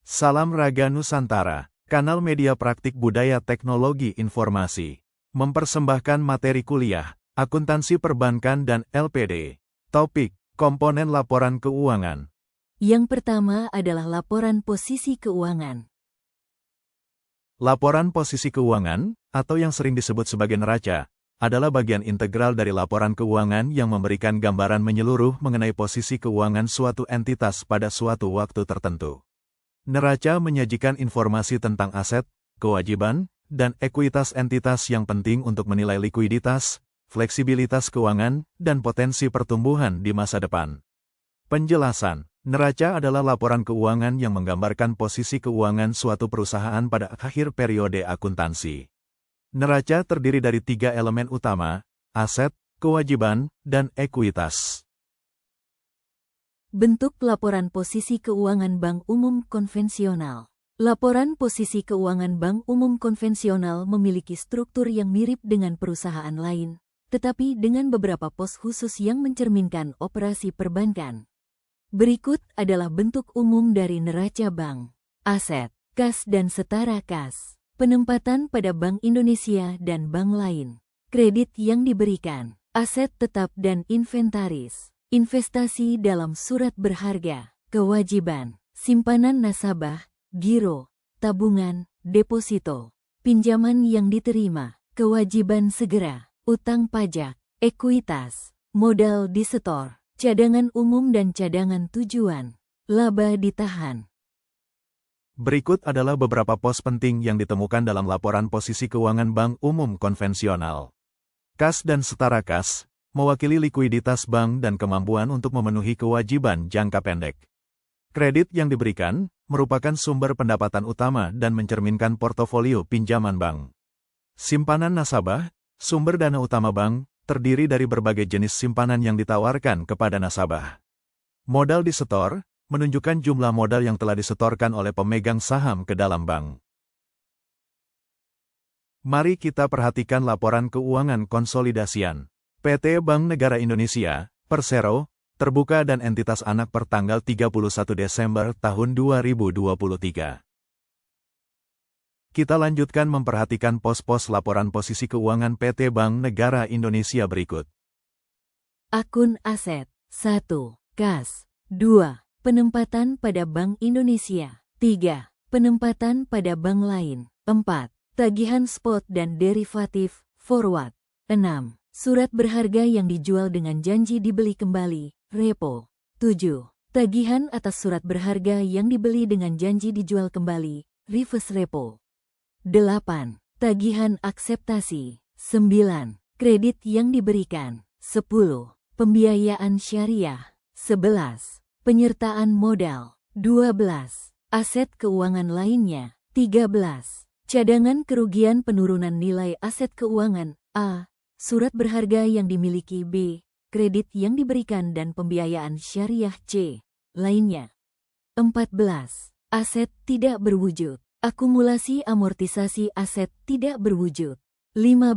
Salam Raga Nusantara, kanal media praktik budaya teknologi informasi. Mempersembahkan materi kuliah, akuntansi perbankan dan LPD. Topik, komponen laporan keuangan. Yang pertama adalah laporan posisi keuangan. Laporan posisi keuangan, atau yang sering disebut sebagai neraca, adalah bagian integral dari laporan keuangan yang memberikan gambaran menyeluruh mengenai posisi keuangan suatu entitas pada suatu waktu tertentu. Neraca menyajikan informasi tentang aset, kewajiban, dan ekuitas entitas yang penting untuk menilai likuiditas, fleksibilitas keuangan, dan potensi pertumbuhan di masa depan. Penjelasan, neraca adalah laporan keuangan yang menggambarkan posisi keuangan suatu perusahaan pada akhir periode akuntansi. Neraca terdiri dari 3 elemen utama, aset, kewajiban, dan ekuitas. Bentuk laporan posisi keuangan bank umum konvensional. Laporan posisi keuangan bank umum konvensional memiliki struktur yang mirip dengan perusahaan lain, tetapi dengan beberapa pos khusus yang mencerminkan operasi perbankan. Berikut adalah bentuk umum dari neraca bank. Aset, kas dan setara kas. Penempatan pada Bank Indonesia dan bank lain. Kredit yang diberikan. Aset tetap dan inventaris. Investasi dalam surat berharga. Kewajiban. Simpanan nasabah. Giro. Tabungan. Deposito. Pinjaman yang diterima. Kewajiban segera. Utang pajak. Ekuitas. Modal disetor. Cadangan umum dan cadangan tujuan. Laba ditahan. Berikut adalah beberapa pos penting yang ditemukan dalam laporan posisi keuangan bank umum konvensional. Kas dan setara kas mewakili likuiditas bank dan kemampuan untuk memenuhi kewajiban jangka pendek. Kredit yang diberikan merupakan sumber pendapatan utama dan mencerminkan portofolio pinjaman bank. Simpanan nasabah, sumber dana utama bank, terdiri dari berbagai jenis simpanan yang ditawarkan kepada nasabah. Modal disetor menunjukkan jumlah modal yang telah disetorkan oleh pemegang saham ke dalam bank. Mari kita perhatikan laporan keuangan konsolidasian. PT Bank Negara Indonesia, Persero, terbuka dan entitas anak per tanggal 31 Desember tahun 2023. Kita lanjutkan memperhatikan pos-pos laporan posisi keuangan PT Bank Negara Indonesia berikut. Akun aset. 1. Kas. 2. Penempatan pada Bank Indonesia. 3. Penempatan pada bank lain. 4. Tagihan spot dan derivatif, forward. 6. Surat berharga yang dijual dengan janji dibeli kembali, repo. 7. Tagihan atas surat berharga yang dibeli dengan janji dijual kembali, reverse repo. 8. Tagihan akseptasi. 9. Kredit yang diberikan. 10. Pembiayaan syariah. 11. Penyertaan modal. 12. Aset keuangan lainnya. 13. Cadangan kerugian penurunan nilai aset keuangan. A. Surat berharga yang dimiliki. B. Kredit yang diberikan dan pembiayaan syariah. C. Lainnya. 14. Aset tidak berwujud. Akumulasi amortisasi aset tidak berwujud. 15.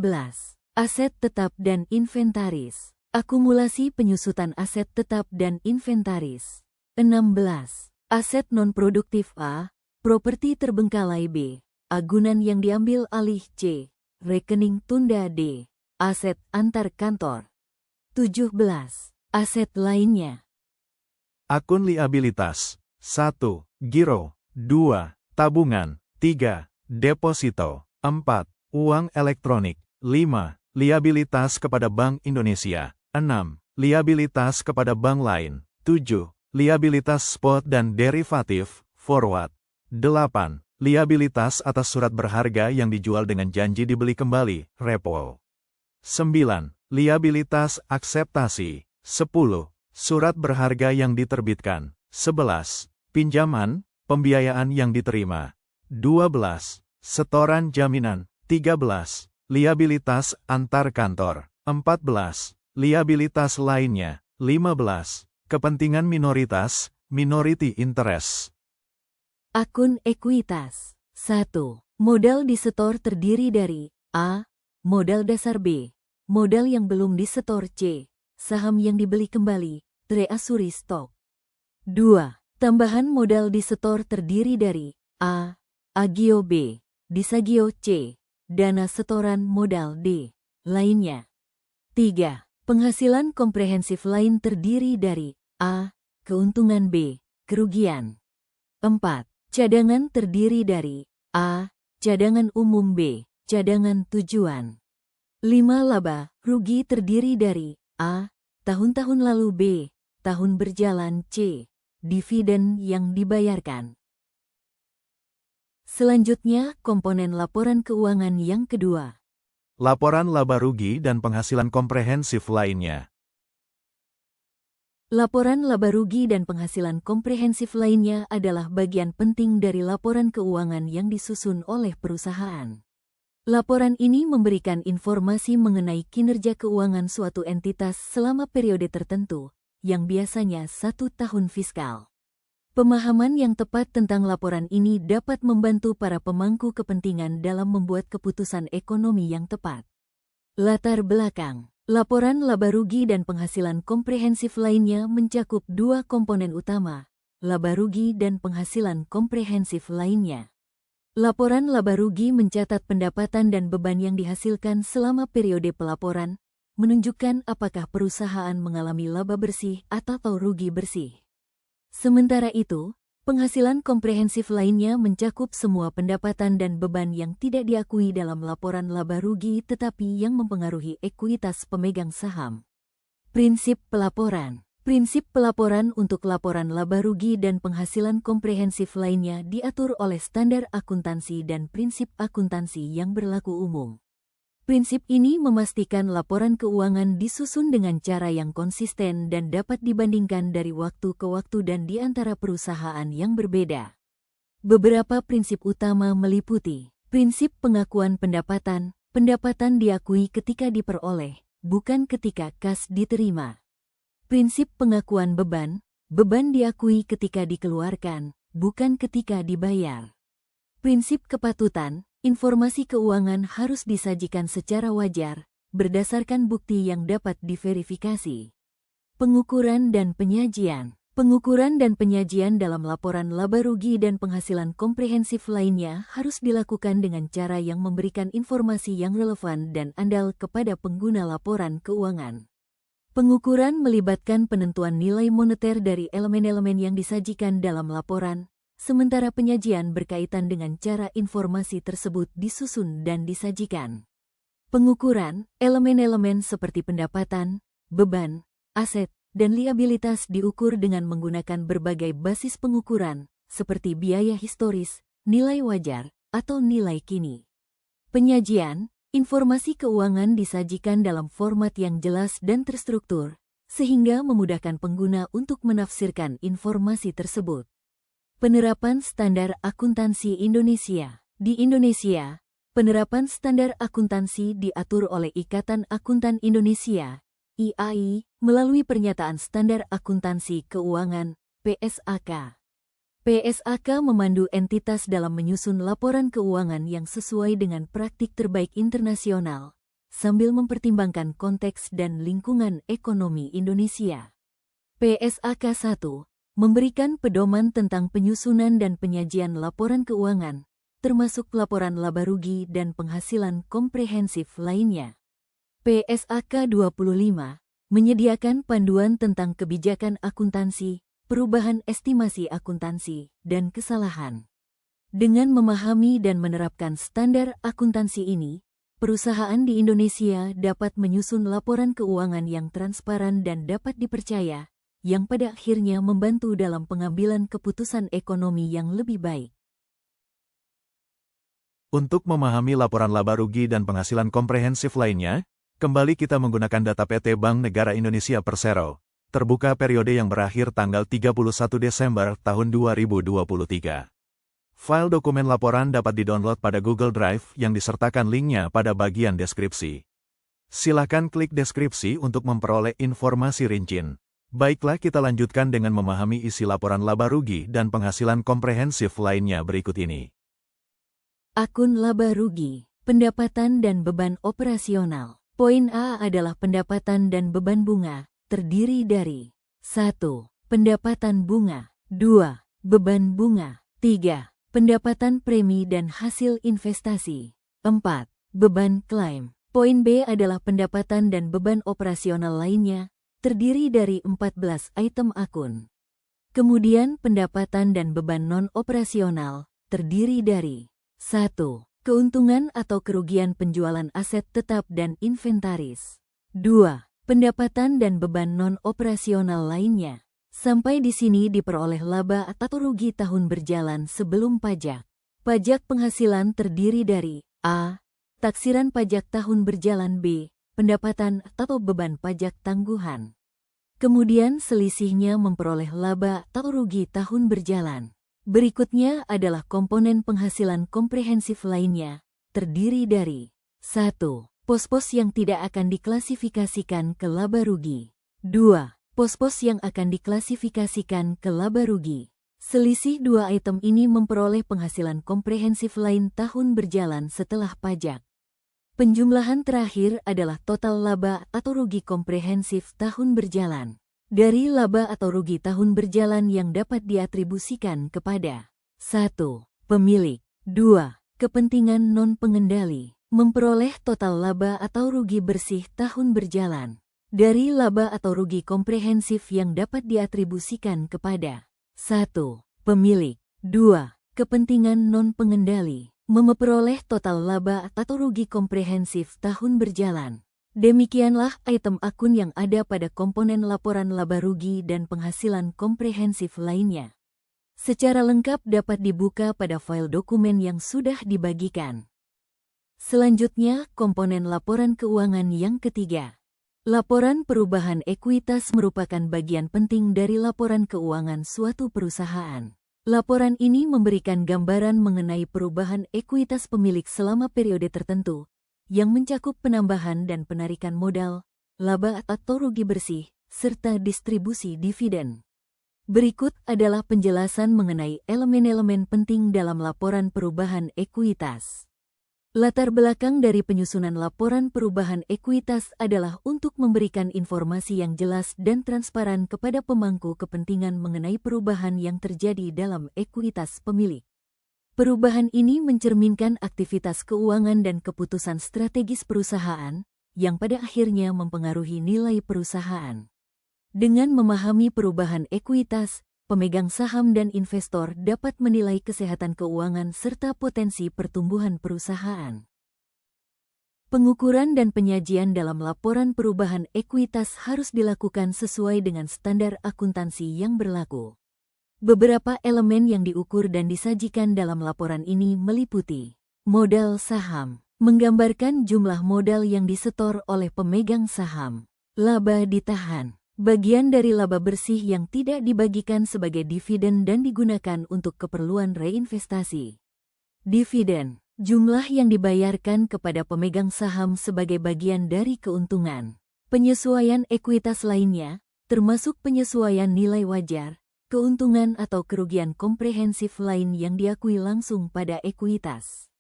Aset tetap dan inventaris. Akumulasi penyusutan aset tetap dan inventaris. 16. Aset non-produktif. A. Properti terbengkalai. B. Agunan yang diambil alih. C. Rekening tunda. D. Aset antar kantor. 17. Aset lainnya. Akun liabilitas. 1. Giro. 2. Tabungan. 3. Deposito. 4. Uang elektronik. 5. Liabilitas kepada Bank Indonesia. 6. Liabilitas kepada bank lain. 7. Liabilitas spot dan derivatif, forward. 8. Liabilitas atas surat berharga yang dijual dengan janji dibeli kembali, repo. 9. Liabilitas akseptasi. 10. Surat berharga yang diterbitkan. 11. Pinjaman, pembiayaan yang diterima. 12. Setoran jaminan. 13. Liabilitas antar kantor. 14. Liabilitas lainnya. 15. Kepentingan minoritas, minority interest. Akun ekuitas. 1. Modal disetor terdiri dari A. Modal dasar. B. Modal yang belum disetor. C. Saham yang dibeli kembali, treasury stock. 2. Tambahan modal disetor terdiri dari A. Agio B. Disagio C. Dana setoran modal D. Lainnya. 3. Penghasilan komprehensif lain terdiri dari A. Keuntungan B. Kerugian. 4. Cadangan terdiri dari A. Cadangan umum B. Cadangan tujuan. 5. Laba rugi terdiri dari A. Tahun-tahun lalu B. Tahun berjalan C. Dividen yang dibayarkan. Selanjutnya, komponen laporan keuangan yang kedua. Laporan laba rugi dan penghasilan komprehensif lainnya. Laporan laba rugi dan penghasilan komprehensif lainnya adalah bagian penting dari laporan keuangan yang disusun oleh perusahaan. Laporan ini memberikan informasi mengenai kinerja keuangan suatu entitas selama periode tertentu, yang biasanya 1 tahun fiskal. Pemahaman yang tepat tentang laporan ini dapat membantu para pemangku kepentingan dalam membuat keputusan ekonomi yang tepat. Latar belakang. Laporan laba rugi dan penghasilan komprehensif lainnya mencakup 2 komponen utama, laba rugi dan penghasilan komprehensif lainnya. Laporan laba rugi mencatat pendapatan dan beban yang dihasilkan selama periode pelaporan, menunjukkan apakah perusahaan mengalami laba bersih atau rugi bersih. Sementara itu, penghasilan komprehensif lainnya mencakup semua pendapatan dan beban yang tidak diakui dalam laporan laba rugi tetapi yang mempengaruhi ekuitas pemegang saham. Prinsip pelaporan. Prinsip pelaporan untuk laporan laba rugi dan penghasilan komprehensif lainnya diatur oleh standar akuntansi dan prinsip akuntansi yang berlaku umum. Prinsip ini memastikan laporan keuangan disusun dengan cara yang konsisten dan dapat dibandingkan dari waktu ke waktu dan di antara perusahaan yang berbeda. Beberapa prinsip utama meliputi prinsip pengakuan pendapatan. Pendapatan diakui ketika diperoleh, bukan ketika kas diterima. Prinsip pengakuan beban. Beban diakui ketika dikeluarkan, bukan ketika dibayar. Prinsip kepatutan. Informasi keuangan harus disajikan secara wajar, berdasarkan bukti yang dapat diverifikasi. Pengukuran dan penyajian. Pengukuran dan penyajian dalam laporan laba rugi dan penghasilan komprehensif lainnya harus dilakukan dengan cara yang memberikan informasi yang relevan dan andal kepada pengguna laporan keuangan. Pengukuran melibatkan penentuan nilai moneter dari elemen-elemen yang disajikan dalam laporan, sementara penyajian berkaitan dengan cara informasi tersebut disusun dan disajikan. Pengukuran, elemen-elemen seperti pendapatan, beban, aset, dan liabilitas diukur dengan menggunakan berbagai basis pengukuran, seperti biaya historis, nilai wajar, atau nilai kini. Penyajian, informasi keuangan disajikan dalam format yang jelas dan terstruktur, sehingga memudahkan pengguna untuk menafsirkan informasi tersebut. Penerapan standar akuntansi Indonesia. Di Indonesia, penerapan standar akuntansi diatur oleh Ikatan Akuntan Indonesia, IAI, melalui Pernyataan Standar Akuntansi Keuangan, PSAK. PSAK memandu entitas dalam menyusun laporan keuangan yang sesuai dengan praktik terbaik internasional, sambil mempertimbangkan konteks dan lingkungan ekonomi Indonesia. PSAK 1 memberikan pedoman tentang penyusunan dan penyajian laporan keuangan, termasuk laporan laba rugi dan penghasilan komprehensif lainnya. PSAK 25 menyediakan panduan tentang kebijakan akuntansi, perubahan estimasi akuntansi, dan kesalahan. Dengan memahami dan menerapkan standar akuntansi ini, perusahaan di Indonesia dapat menyusun laporan keuangan yang transparan dan dapat dipercaya, yang pada akhirnya membantu dalam pengambilan keputusan ekonomi yang lebih baik. Untuk memahami laporan laba rugi dan penghasilan komprehensif lainnya, kembali kita menggunakan data PT Bank Negara Indonesia Persero, terbuka periode yang berakhir tanggal 31 Desember tahun 2023. File dokumen laporan dapat didownload pada Google Drive yang disertakan linknya pada bagian deskripsi. Silakan klik deskripsi untuk memperoleh informasi rinci. Baiklah, kita lanjutkan dengan memahami isi laporan laba rugi dan penghasilan komprehensif lainnya berikut ini. Akun laba rugi, pendapatan dan beban operasional. Poin A adalah pendapatan dan beban bunga, terdiri dari 1. Pendapatan bunga. 2. Beban bunga. 3. Pendapatan premi dan hasil investasi. 4. Beban klaim. Poin B adalah pendapatan dan beban operasional lainnya, terdiri dari 14 item akun. Kemudian pendapatan dan beban non-operasional, terdiri dari 1. Keuntungan atau kerugian penjualan aset tetap dan inventaris. 2. Pendapatan dan beban non-operasional lainnya. Sampai di sini diperoleh laba atau rugi tahun berjalan sebelum pajak. Pajak penghasilan terdiri dari A. Taksiran pajak tahun berjalan. B. Pendapatan atau beban pajak tangguhan. Kemudian selisihnya memperoleh laba atau rugi tahun berjalan. Berikutnya adalah komponen penghasilan komprehensif lainnya, terdiri dari 1. Pos-pos yang tidak akan diklasifikasikan ke laba rugi. 2. Pos-pos yang akan diklasifikasikan ke laba rugi. Selisih dua item ini memperoleh penghasilan komprehensif lain tahun berjalan setelah pajak. Penjumlahan terakhir adalah total laba atau rugi komprehensif tahun berjalan. Dari laba atau rugi tahun berjalan yang dapat diatribusikan kepada 1. Pemilik. 2. Kepentingan non-pengendali. Memperoleh total laba atau rugi bersih tahun berjalan. Dari laba atau rugi komprehensif yang dapat diatribusikan kepada 1. Pemilik. 2. Kepentingan non-pengendali. Memperoleh total laba atau rugi komprehensif tahun berjalan. Demikianlah item akun yang ada pada komponen laporan laba rugi dan penghasilan komprehensif lainnya. Secara lengkap dapat dibuka pada file dokumen yang sudah dibagikan. Selanjutnya, komponen laporan keuangan yang ketiga. Laporan perubahan ekuitas merupakan bagian penting dari laporan keuangan suatu perusahaan. Laporan ini memberikan gambaran mengenai perubahan ekuitas pemilik selama periode tertentu, yang mencakup penambahan dan penarikan modal, laba atau rugi bersih, serta distribusi dividen. Berikut adalah penjelasan mengenai elemen-elemen penting dalam laporan perubahan ekuitas. Latar belakang dari penyusunan laporan perubahan ekuitas adalah untuk memberikan informasi yang jelas dan transparan kepada pemangku kepentingan mengenai perubahan yang terjadi dalam ekuitas pemilik. Perubahan ini mencerminkan aktivitas keuangan dan keputusan strategis perusahaan, yang pada akhirnya mempengaruhi nilai perusahaan. Dengan memahami perubahan ekuitas, pemegang saham dan investor dapat menilai kesehatan keuangan serta potensi pertumbuhan perusahaan. Pengukuran dan penyajian dalam laporan perubahan ekuitas harus dilakukan sesuai dengan standar akuntansi yang berlaku. Beberapa elemen yang diukur dan disajikan dalam laporan ini meliputi modal saham, menggambarkan jumlah modal yang disetor oleh pemegang saham, laba ditahan, bagian dari laba bersih yang tidak dibagikan sebagai dividen dan digunakan untuk keperluan reinvestasi. Dividen, jumlah yang dibayarkan kepada pemegang saham sebagai bagian dari keuntungan. Penyesuaian ekuitas lainnya, termasuk penyesuaian nilai wajar, keuntungan atau kerugian komprehensif lain yang diakui langsung pada ekuitas.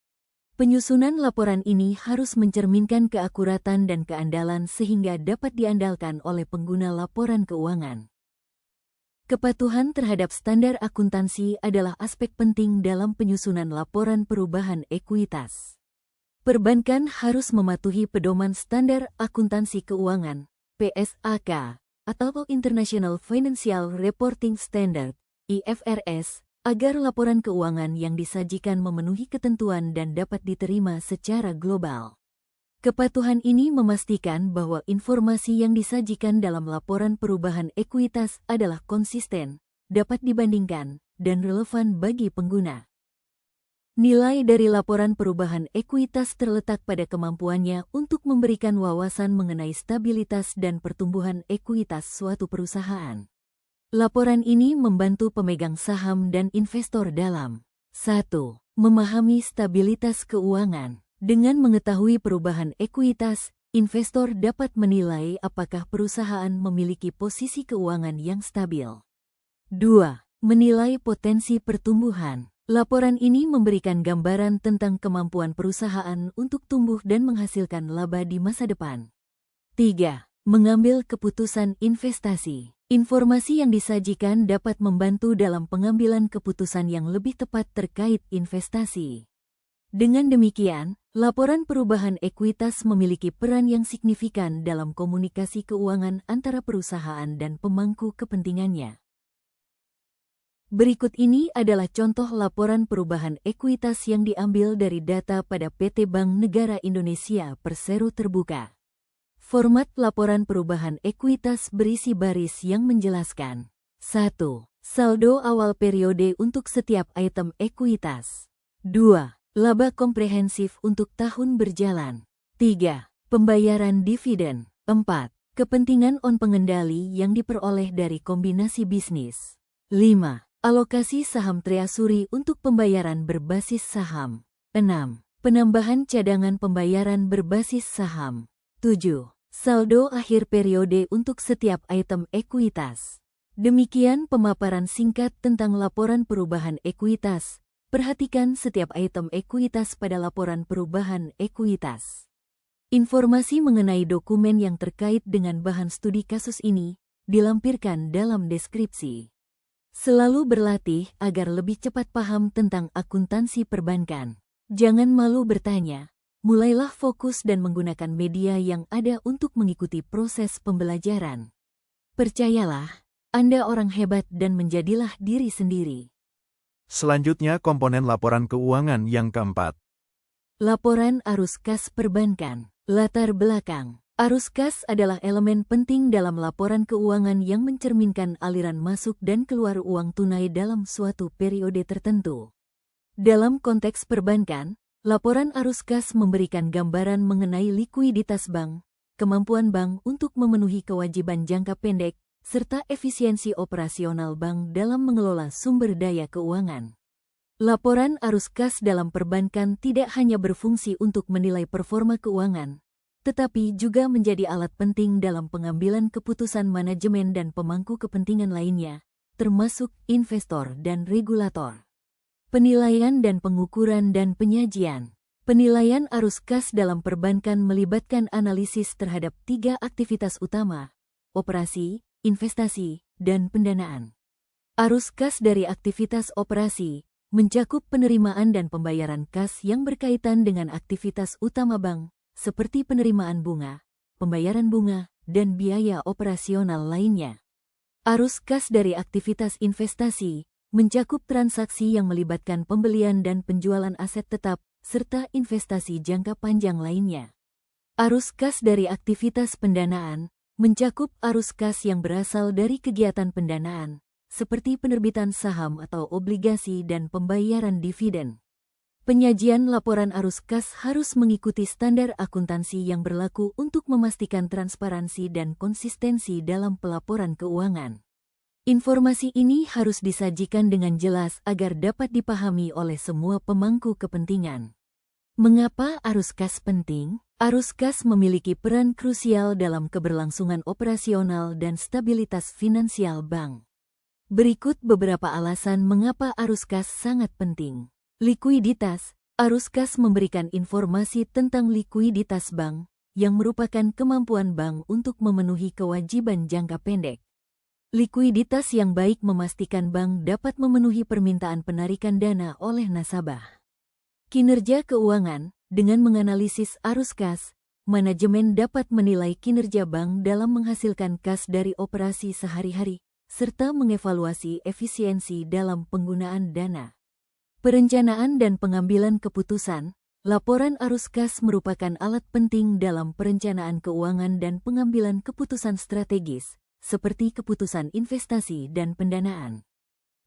Penyusunan laporan ini harus mencerminkan keakuratan dan keandalan sehingga dapat diandalkan oleh pengguna laporan keuangan. Kepatuhan terhadap standar akuntansi adalah aspek penting dalam penyusunan laporan perubahan ekuitas. Perbankan harus mematuhi pedoman standar akuntansi keuangan, PSAK, atau International Financial Reporting Standard, IFRS, agar laporan keuangan yang disajikan memenuhi ketentuan dan dapat diterima secara global. Kepatuhan ini memastikan bahwa informasi yang disajikan dalam laporan perubahan ekuitas adalah konsisten, dapat dibandingkan, dan relevan bagi pengguna. Nilai dari laporan perubahan ekuitas terletak pada kemampuannya untuk memberikan wawasan mengenai stabilitas dan pertumbuhan ekuitas suatu perusahaan. Laporan ini membantu pemegang saham dan investor dalam 1. Memahami stabilitas keuangan. Dengan mengetahui perubahan ekuitas, investor dapat menilai apakah perusahaan memiliki posisi keuangan yang stabil. 2. Menilai potensi pertumbuhan. Laporan ini memberikan gambaran tentang kemampuan perusahaan untuk tumbuh dan menghasilkan laba di masa depan. 3. Mengambil keputusan investasi. Informasi yang disajikan dapat membantu dalam pengambilan keputusan yang lebih tepat terkait investasi. Dengan demikian, laporan perubahan ekuitas memiliki peran yang signifikan dalam komunikasi keuangan antara perusahaan dan pemangku kepentingannya. Berikut ini adalah contoh laporan perubahan ekuitas yang diambil dari data pada PT Bank Negara Indonesia Persero Terbuka. Format laporan perubahan ekuitas berisi baris yang menjelaskan: 1. Saldo awal periode untuk setiap item ekuitas. 2. Laba komprehensif untuk tahun berjalan. 3. Pembayaran dividen. 4. Kepentingan on pengendali yang diperoleh dari kombinasi bisnis. 5. Alokasi saham treasury untuk pembayaran berbasis saham. 6. Penambahan cadangan pembayaran berbasis saham. 7. Saldo akhir periode untuk setiap item ekuitas. Demikian pemaparan singkat tentang laporan perubahan ekuitas. Perhatikan setiap item ekuitas pada laporan perubahan ekuitas. Informasi mengenai dokumen yang terkait dengan bahan studi kasus ini dilampirkan dalam deskripsi. Selalu berlatih agar lebih cepat paham tentang akuntansi perbankan. Jangan malu bertanya. Mulailah fokus dan menggunakan media yang ada untuk mengikuti proses pembelajaran. Percayalah, Anda orang hebat dan menjadilah diri sendiri. Selanjutnya komponen laporan keuangan yang keempat. Laporan arus kas perbankan. Latar belakang. Arus kas adalah elemen penting dalam laporan keuangan yang mencerminkan aliran masuk dan keluar uang tunai dalam suatu periode tertentu. Dalam konteks perbankan, laporan arus kas memberikan gambaran mengenai likuiditas bank, kemampuan bank untuk memenuhi kewajiban jangka pendek, serta efisiensi operasional bank dalam mengelola sumber daya keuangan. Laporan arus kas dalam perbankan tidak hanya berfungsi untuk menilai performa keuangan, tetapi juga menjadi alat penting dalam pengambilan keputusan manajemen dan pemangku kepentingan lainnya, termasuk investor dan regulator. Penilaian dan pengukuran dan penyajian. Penilaian arus kas dalam perbankan melibatkan analisis terhadap 3 aktivitas utama: operasi, investasi, dan pendanaan. Arus kas dari aktivitas operasi mencakup penerimaan dan pembayaran kas yang berkaitan dengan aktivitas utama bank, seperti penerimaan bunga, pembayaran bunga, dan biaya operasional lainnya. Arus kas dari aktivitas investasi mencakup transaksi yang melibatkan pembelian dan penjualan aset tetap, serta investasi jangka panjang lainnya. Arus kas dari aktivitas pendanaan mencakup arus kas yang berasal dari kegiatan pendanaan, seperti penerbitan saham atau obligasi dan pembayaran dividen. Penyajian laporan arus kas harus mengikuti standar akuntansi yang berlaku untuk memastikan transparansi dan konsistensi dalam pelaporan keuangan. Informasi ini harus disajikan dengan jelas agar dapat dipahami oleh semua pemangku kepentingan. Mengapa arus kas penting? Arus kas memiliki peran krusial dalam keberlangsungan operasional dan stabilitas finansial bank. Berikut beberapa alasan mengapa arus kas sangat penting. Likuiditas. Arus kas memberikan informasi tentang likuiditas bank, yang merupakan kemampuan bank untuk memenuhi kewajiban jangka pendek. Likuiditas yang baik memastikan bank dapat memenuhi permintaan penarikan dana oleh nasabah. Kinerja keuangan. Dengan menganalisis arus kas, manajemen dapat menilai kinerja bank dalam menghasilkan kas dari operasi sehari-hari, serta mengevaluasi efisiensi dalam penggunaan dana. Perencanaan dan pengambilan keputusan. Laporan arus kas merupakan alat penting dalam perencanaan keuangan dan pengambilan keputusan strategis, seperti keputusan investasi dan pendanaan.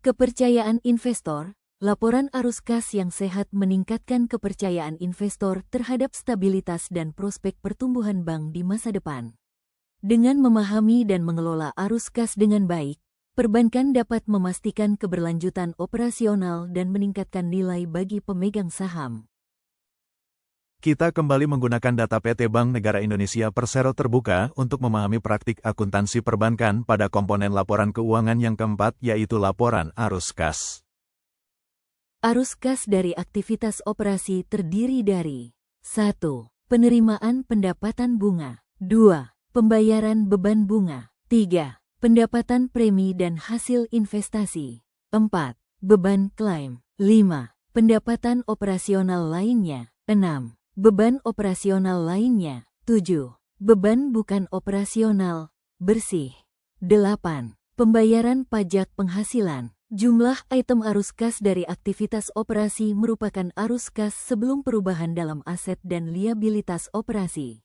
Kepercayaan investor. Laporan arus kas yang sehat meningkatkan kepercayaan investor terhadap stabilitas dan prospek pertumbuhan bank di masa depan. Dengan memahami dan mengelola arus kas dengan baik, perbankan dapat memastikan keberlanjutan operasional dan meningkatkan nilai bagi pemegang saham. Kita kembali menggunakan data PT Bank Negara Indonesia Persero Terbuka untuk memahami praktik akuntansi perbankan pada komponen laporan keuangan yang keempat, yaitu laporan arus kas. Arus kas dari aktivitas operasi terdiri dari 1. Penerimaan pendapatan bunga. 2. Pembayaran beban bunga. 3. Pendapatan premi dan hasil investasi. 4. Beban klaim. 5. Pendapatan operasional lainnya. 6. Beban operasional lainnya. 7. Beban bukan operasional, bersih. 8. Pembayaran pajak penghasilan. Jumlah item arus kas dari aktivitas operasi merupakan arus kas sebelum perubahan dalam aset dan liabilitas operasi.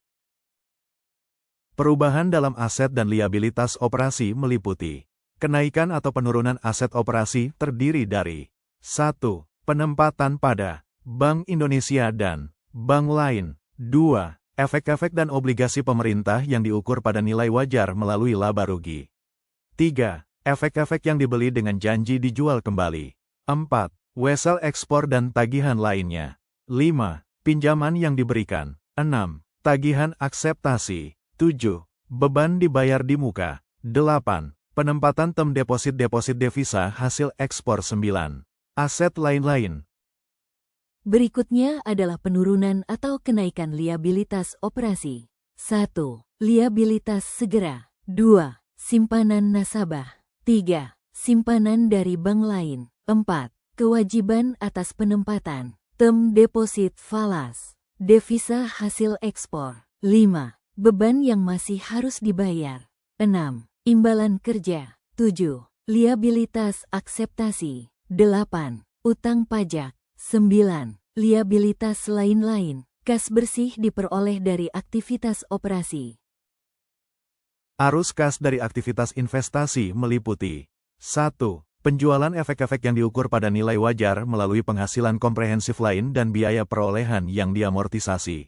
Perubahan dalam aset dan liabilitas operasi meliputi kenaikan atau penurunan aset operasi terdiri dari 1. Penempatan pada Bank Indonesia dan bank lain. 2. Efek-efek dan obligasi pemerintah yang diukur pada nilai wajar melalui laba rugi. 3. Efek-efek yang dibeli dengan janji dijual kembali. 4. Wesel ekspor dan tagihan lainnya. 5. Pinjaman yang diberikan. 6. Tagihan akseptasi. 7. Beban dibayar di muka. 8. Penempatan term deposit devisa hasil ekspor. 9. Aset lain-lain. Berikutnya adalah penurunan atau kenaikan liabilitas operasi. 1. Liabilitas segera. 2. Simpanan nasabah. 3. Simpanan dari bank lain. 4. Kewajiban atas penempatan. Term deposit falas. Devisa hasil ekspor. 5. Beban yang masih harus dibayar. 6. Imbalan kerja. 7. Liabilitas akseptasi. 8. Utang pajak. 9. Liabilitas lain-lain. Kas bersih diperoleh dari aktivitas operasi. Arus kas dari aktivitas investasi meliputi 1. Penjualan efek-efek yang diukur pada nilai wajar melalui penghasilan komprehensif lain dan biaya perolehan yang diamortisasi.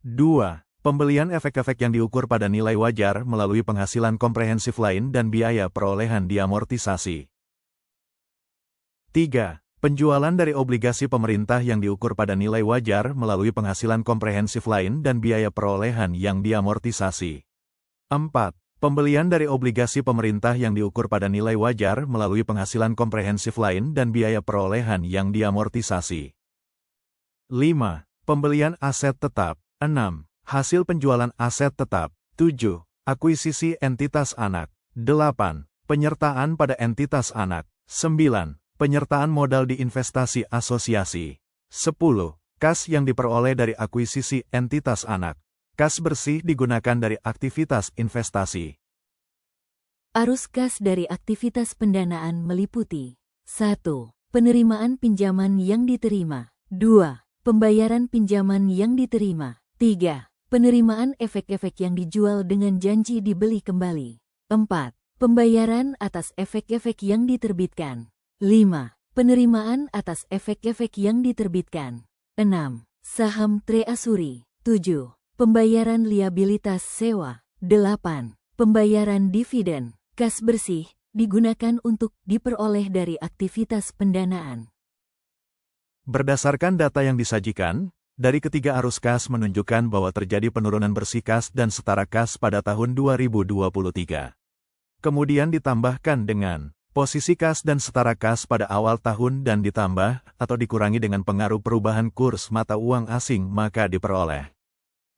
2. Pembelian efek-efek yang diukur pada nilai wajar melalui penghasilan komprehensif lain dan biaya perolehan diamortisasi. 3. Penjualan dari obligasi pemerintah yang diukur pada nilai wajar melalui penghasilan komprehensif lain dan biaya perolehan yang diamortisasi. 4. Pembelian dari obligasi pemerintah yang diukur pada nilai wajar melalui penghasilan komprehensif lain dan biaya perolehan yang diamortisasi. 5. Pembelian aset tetap. 6. Hasil penjualan aset tetap. 7. Akuisisi entitas anak. 8. Penyertaan pada entitas anak. 9. Penyertaan modal di investasi asosiasi. 10. Kas yang diperoleh dari akuisisi entitas anak. Kas bersih digunakan dari aktivitas investasi. Arus kas dari aktivitas pendanaan meliputi 1. Penerimaan pinjaman yang diterima. 2. Pembayaran pinjaman yang diterima. 3. Penerimaan efek-efek yang dijual dengan janji dibeli kembali. 4. Pembayaran atas efek-efek yang diterbitkan. 5. Penerimaan atas efek-efek yang diterbitkan. 6. Saham treasury. 7. Pembayaran liabilitas sewa. 8. Pembayaran dividen. Kas bersih digunakan untuk diperoleh dari aktivitas pendanaan. Berdasarkan data yang disajikan, dari ketiga arus kas menunjukkan bahwa terjadi penurunan bersih kas dan setara kas pada tahun 2023. Kemudian ditambahkan dengan posisi kas dan setara kas pada awal tahun dan ditambah atau dikurangi dengan pengaruh perubahan kurs mata uang asing maka diperoleh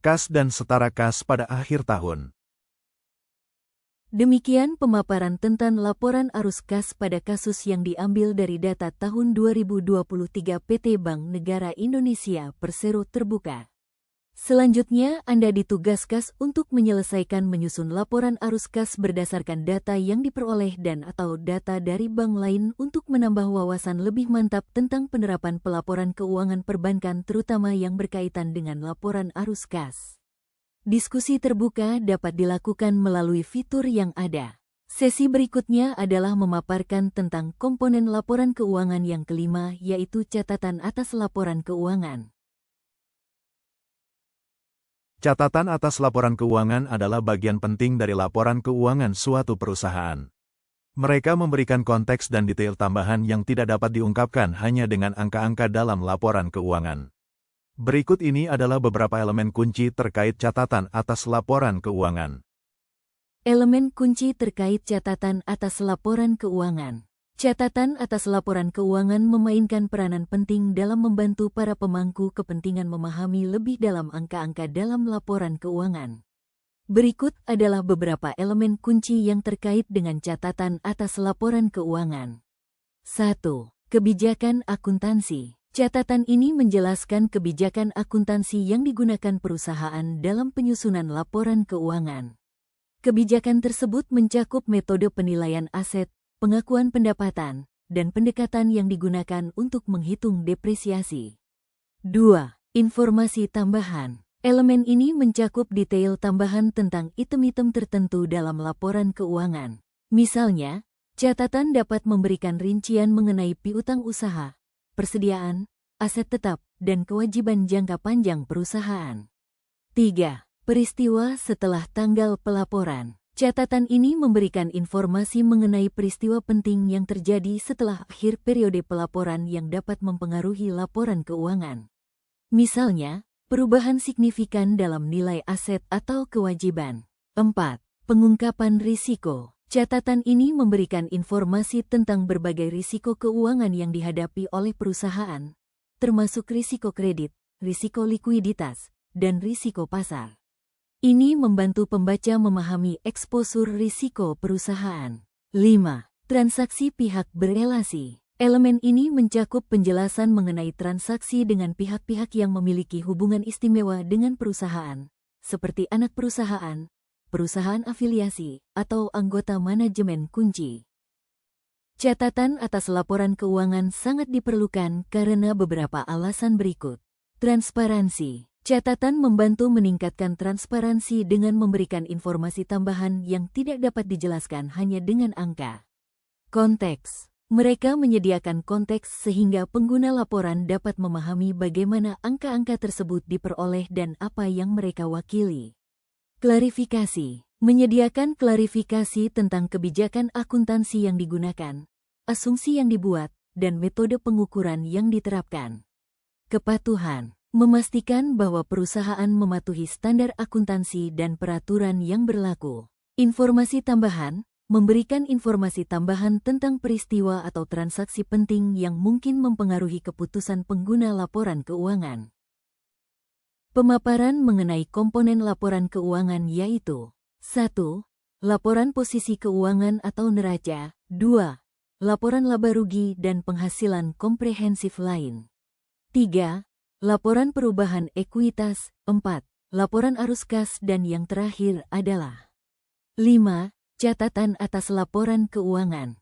kas dan setara kas pada akhir tahun. Demikian pemaparan tentang laporan arus kas pada kasus yang diambil dari data tahun 2023 PT Bank Negara Indonesia Persero terbuka. Selanjutnya, Anda ditugaskan untuk menyelesaikan menyusun laporan arus kas berdasarkan data yang diperoleh dan atau data dari bank lain untuk menambah wawasan lebih mantap tentang penerapan pelaporan keuangan perbankan terutama yang berkaitan dengan laporan arus kas. Diskusi terbuka dapat dilakukan melalui fitur yang ada. Sesi berikutnya adalah memaparkan tentang komponen laporan keuangan yang kelima yaitu catatan atas laporan keuangan. Catatan atas laporan keuangan adalah bagian penting dari laporan keuangan suatu perusahaan. Mereka memberikan konteks dan detail tambahan yang tidak dapat diungkapkan hanya dengan angka-angka dalam laporan keuangan. Berikut ini adalah beberapa elemen kunci terkait catatan atas laporan keuangan. Elemen kunci terkait catatan atas laporan keuangan. Catatan atas laporan keuangan memainkan peranan penting dalam membantu para pemangku kepentingan memahami lebih dalam angka-angka dalam laporan keuangan. Berikut adalah beberapa elemen kunci yang terkait dengan catatan atas laporan keuangan. 1. Kebijakan akuntansi. Catatan ini menjelaskan kebijakan akuntansi yang digunakan perusahaan dalam penyusunan laporan keuangan. Kebijakan tersebut mencakup metode penilaian aset, pengakuan pendapatan, dan pendekatan yang digunakan untuk menghitung depresiasi. 2. Informasi tambahan. Elemen ini mencakup detail tambahan tentang item-item tertentu dalam laporan keuangan. Misalnya, catatan dapat memberikan rincian mengenai piutang usaha, persediaan, aset tetap, dan kewajiban jangka panjang perusahaan. 3. Peristiwa setelah tanggal pelaporan. Catatan ini memberikan informasi mengenai peristiwa penting yang terjadi setelah akhir periode pelaporan yang dapat mempengaruhi laporan keuangan. Misalnya, perubahan signifikan dalam nilai aset atau kewajiban. 4. Pengungkapan risiko. Catatan ini memberikan informasi tentang berbagai risiko keuangan yang dihadapi oleh perusahaan, termasuk risiko kredit, risiko likuiditas, dan risiko pasar. Ini membantu pembaca memahami eksposur risiko perusahaan. 5. Transaksi pihak berelasi. Elemen ini mencakup penjelasan mengenai transaksi dengan pihak-pihak yang memiliki hubungan istimewa dengan perusahaan, seperti anak perusahaan, perusahaan afiliasi, atau anggota manajemen kunci. Catatan atas laporan keuangan sangat diperlukan karena beberapa alasan berikut. Transparansi. Catatan membantu meningkatkan transparansi dengan memberikan informasi tambahan yang tidak dapat dijelaskan hanya dengan angka. Konteks. Mereka menyediakan konteks sehingga pengguna laporan dapat memahami bagaimana angka-angka tersebut diperoleh dan apa yang mereka wakili. Klarifikasi. Menyediakan klarifikasi tentang kebijakan akuntansi yang digunakan, asumsi yang dibuat, dan metode pengukuran yang diterapkan. Kepatuhan. Memastikan bahwa perusahaan mematuhi standar akuntansi dan peraturan yang berlaku. Informasi tambahan. Memberikan informasi tambahan tentang peristiwa atau transaksi penting yang mungkin mempengaruhi keputusan pengguna laporan keuangan. Pemaparan mengenai komponen laporan keuangan yaitu 1. Laporan posisi keuangan atau neraca. 2. Laporan laba rugi dan penghasilan komprehensif lain. 3. Laporan perubahan ekuitas. 4. Laporan arus kas dan yang terakhir adalah 5. Catatan atas laporan keuangan.